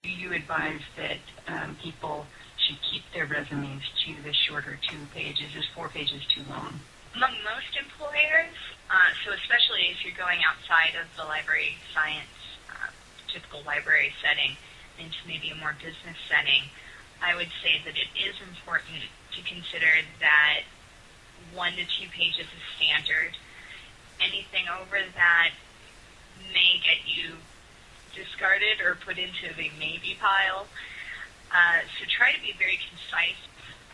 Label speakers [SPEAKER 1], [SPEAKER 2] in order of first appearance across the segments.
[SPEAKER 1] Do you advise that people should keep their resumes to the shorter 2 pages? Is 4 pages too long?
[SPEAKER 2] Among most employers, so especially if you're going outside of the library science, typical library setting, into maybe a more business setting, I would say that it is important to consider that 1 to 2 pages is standard. Anything over that may get you discarded or put into the maybe pile. So try to be very concise.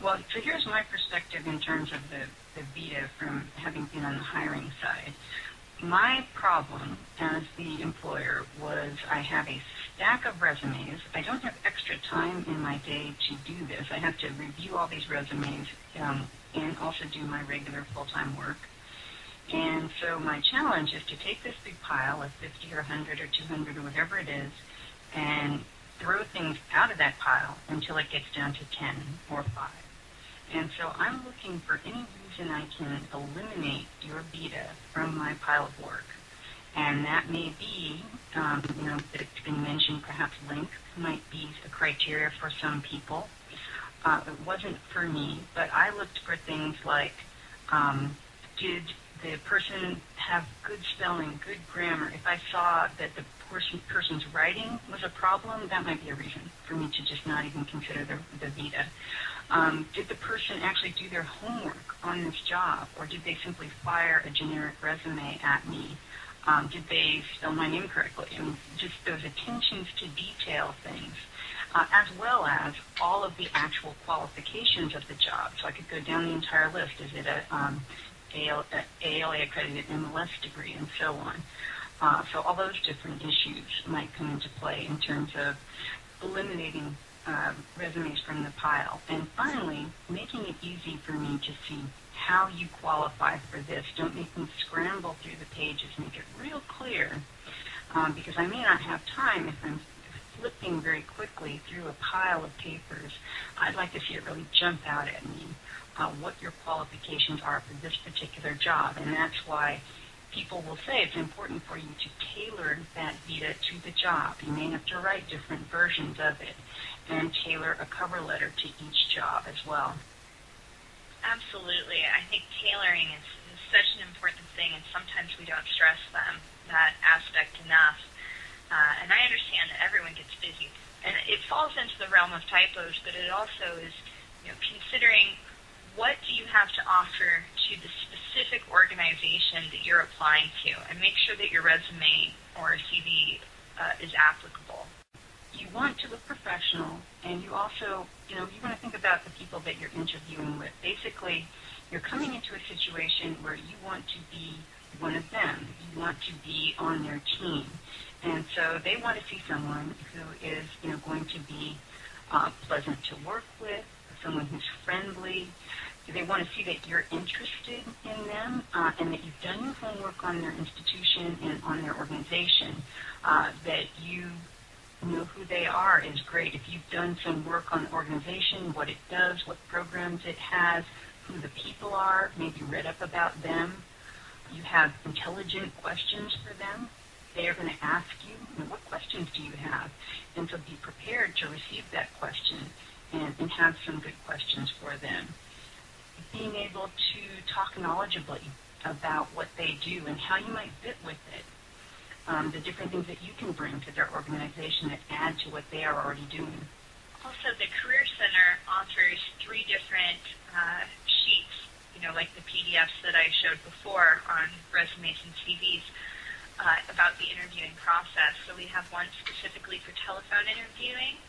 [SPEAKER 1] Well, so here's my perspective in terms of the VITA from having been on the hiring side. My problem as the employer was I have a stack of resumes. I don't have extra time in my day to do this. I have to review all these resumes and also do my regular full-time work. And so my challenge is to take this big pile of 50 or 100 or 200 or whatever it is and throw things out of that pile until it gets down to 10 or 5. And so I'm looking for any reason I can eliminate your VITA from my pile of work. And that may be, that it's been mentioned, perhaps length might be a criteria for some people. It wasn't for me, but I looked for things like, did the person have good spelling, good grammar? If I saw that the person's writing was a problem, that might be a reason for me to just not even consider the VITA. Did the person actually do their homework on this job, or did they simply fire a generic resume at me? Did they spell my name correctly? I mean, just those attentions to detail things, as well as all of the actual qualifications of the job. So I could go down the entire list. Is it a ALA accredited MLS degree, and so on. So all those different issues might come into play in terms of eliminating resumes from the pile. And finally, making it easy for me to see how you qualify for this. Don't make me scramble through the pages. Make it real clear, because I may not have time if I'm flipping very quickly through a pile of papers. I'd like to see it really jump out at me, what your qualifications are for this particular job. And that's why people will say it's important for you to tailor that VITA to the job. You may have to write different versions of it and tailor a cover letter to each job as well.
[SPEAKER 2] Absolutely. I think tailoring is such an important thing, and sometimes we don't stress that aspect enough. And I understand that everyone gets busy. And it falls into the realm of typos, but it also is, considering what do you have to offer to the specific organization that you're applying to, and make sure that your resume or CV is applicable.
[SPEAKER 1] You want to look professional, and you also, you want to think about the people that you're interviewing with. Basically, you're coming into a situation where you want to be one of them. You want to be on their team. And so they want to see someone who is, going to be pleasant to work with, someone who's friendly. They want to see that you're interested in them and that you've done your homework on their institution and on their organization, that you know who they are is great. If you've done some work on the organization, what it does, what programs it has, who the people are, maybe read up about them, you have intelligent questions for them. They are going to ask you, what questions do you have? And so be prepared to receive that question and have some good questions for them. Being able to talk knowledgeably about what they do and how you might fit with it. The different things that you can bring to their organization that add to what they are already doing.
[SPEAKER 2] Also, the Career Center offers 3 different sheets, like the PDFs that I showed before on resumes and CVs, about the interviewing process. So we have one specifically for telephone interviewing,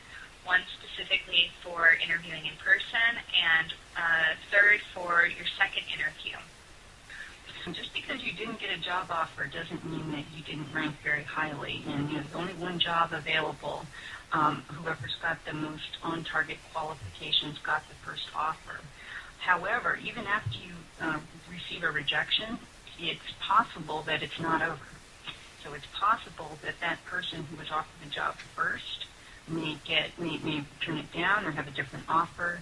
[SPEAKER 2] one specifically for interviewing in person, and a third for your second interview.
[SPEAKER 1] Just because you didn't get a job offer doesn't mean that you didn't rank very highly. And there's only one job available. Whoever's got the most on-target qualifications got the first offer. However, even after you receive a rejection, it's possible that it's not over. So it's possible that that person who was offered the job first may turn it down or have a different offer,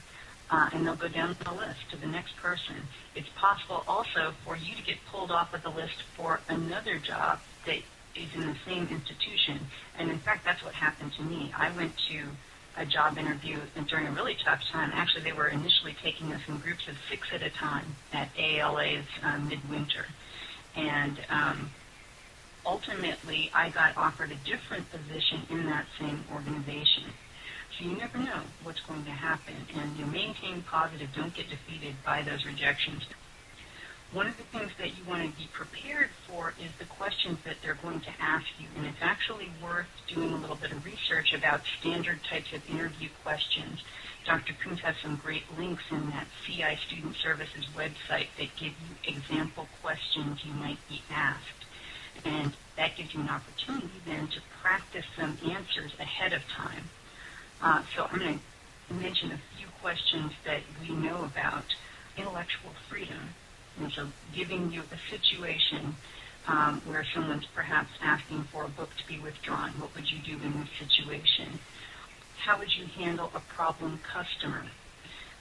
[SPEAKER 1] and they'll go down the list to the next person. It's possible also for you to get pulled off of the list for another job that is in the same institution. And in fact, that's what happened to me. I went to a job interview and during a really tough time. Actually, they were initially taking us in groups of 6 at a time at ALA's midwinter. And ultimately, I got offered a different position in that same organization. So you never know what's going to happen. And you maintain positive, don't get defeated by those rejections. One of the things that you want to be prepared for is the questions that they're going to ask you. And it's actually worth doing a little bit of research about standard types of interview questions. Dr. Koontz has some great links in that CCI Student Services website that give you example questions you might be asked. And that gives you an opportunity then to practice some answers ahead of time. So I'm going to mention a few questions that we know about. Intellectual freedom. And so giving you a situation where someone's perhaps asking for a book to be withdrawn. What would you do in this situation? How would you handle a problem customer?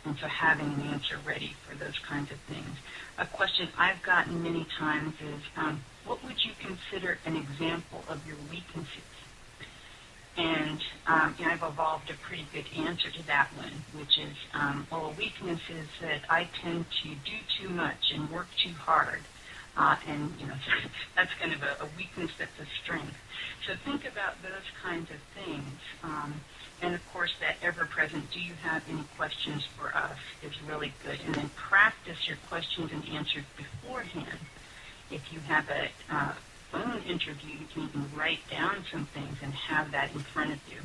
[SPEAKER 1] And so having an answer ready for those kinds of things. A question I've gotten many times is, what would you consider an example of your weaknesses? And I've evolved a pretty good answer to that one, which is, well, a weakness is that I tend to do too much and work too hard. And, that's kind of a weakness that's a strength. So think about those kinds of things. And, of course, that ever-present, do you have any questions for us, is really good. And then practice your questions and answers beforehand. If you have a phone interview, you can even write down some things and have that in front of you.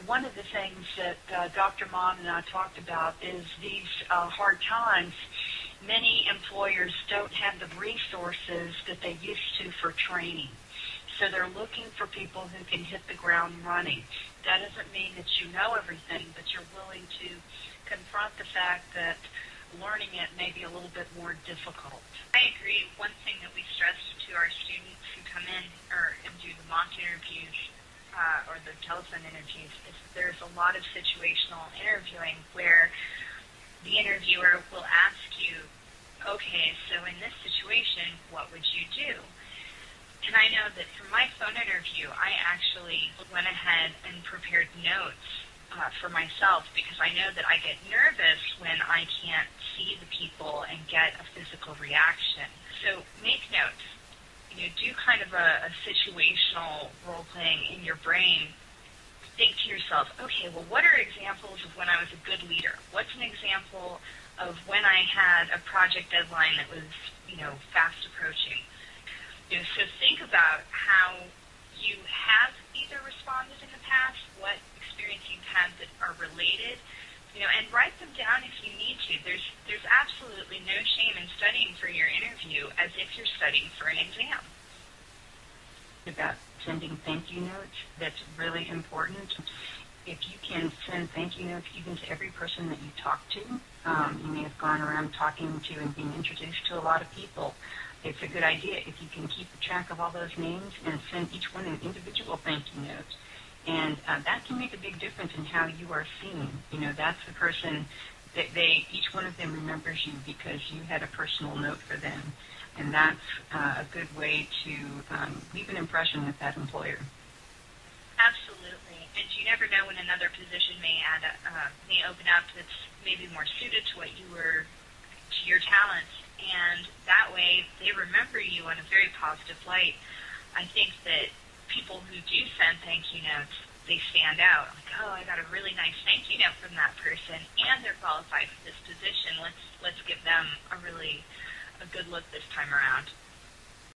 [SPEAKER 3] One of the things that Dr. Mon and I talked about is these hard times. Many employers don't have the resources that they used to for training. So they're looking for people who can hit the ground running. That doesn't mean that you know everything, but you're willing to confront the fact that learning it may be a little bit more difficult.
[SPEAKER 2] I agree. One thing that we stress to our students who come in and do the mock interviews or the telephone interviews is that there's a lot of situational interviewing where the interviewer will ask you, okay, so in this situation, what would you do? And I know that for my phone interview, I actually went ahead and prepared notes for myself because I know that I get nervous when I can't see the people and get a physical reaction. So make notes. Do kind of a situational role-playing in your brain. Think to yourself, okay, well, what are examples of when I was a good leader? What's an example of when I had a project deadline that was, fast approaching? So think about how you have either responded in the past, what experience you've had that are related, and write them down if you need to. There's absolutely no shame in studying for your interview as if you're studying for an exam.
[SPEAKER 1] About sending thank you notes, that's really important. If you can send thank you notes even to every person that you talk to, you may have gone around talking to and being introduced to a lot of people. It's a good idea if you can keep track of all those names and send each one an individual thank you note. And that can make a big difference in how you are seen. That's the person that each one of them remembers you because you had a personal note for them. And that's a good way to leave an impression with that employer.
[SPEAKER 2] Absolutely. And you never know when another position may open up that's maybe more suited to your talents. And that way they remember you in a very positive light. I think that people who do send thank you notes, they stand out. Like, oh, I got a really nice thank you note from that person, and they're qualified for this position. Let's give them a good look this time around.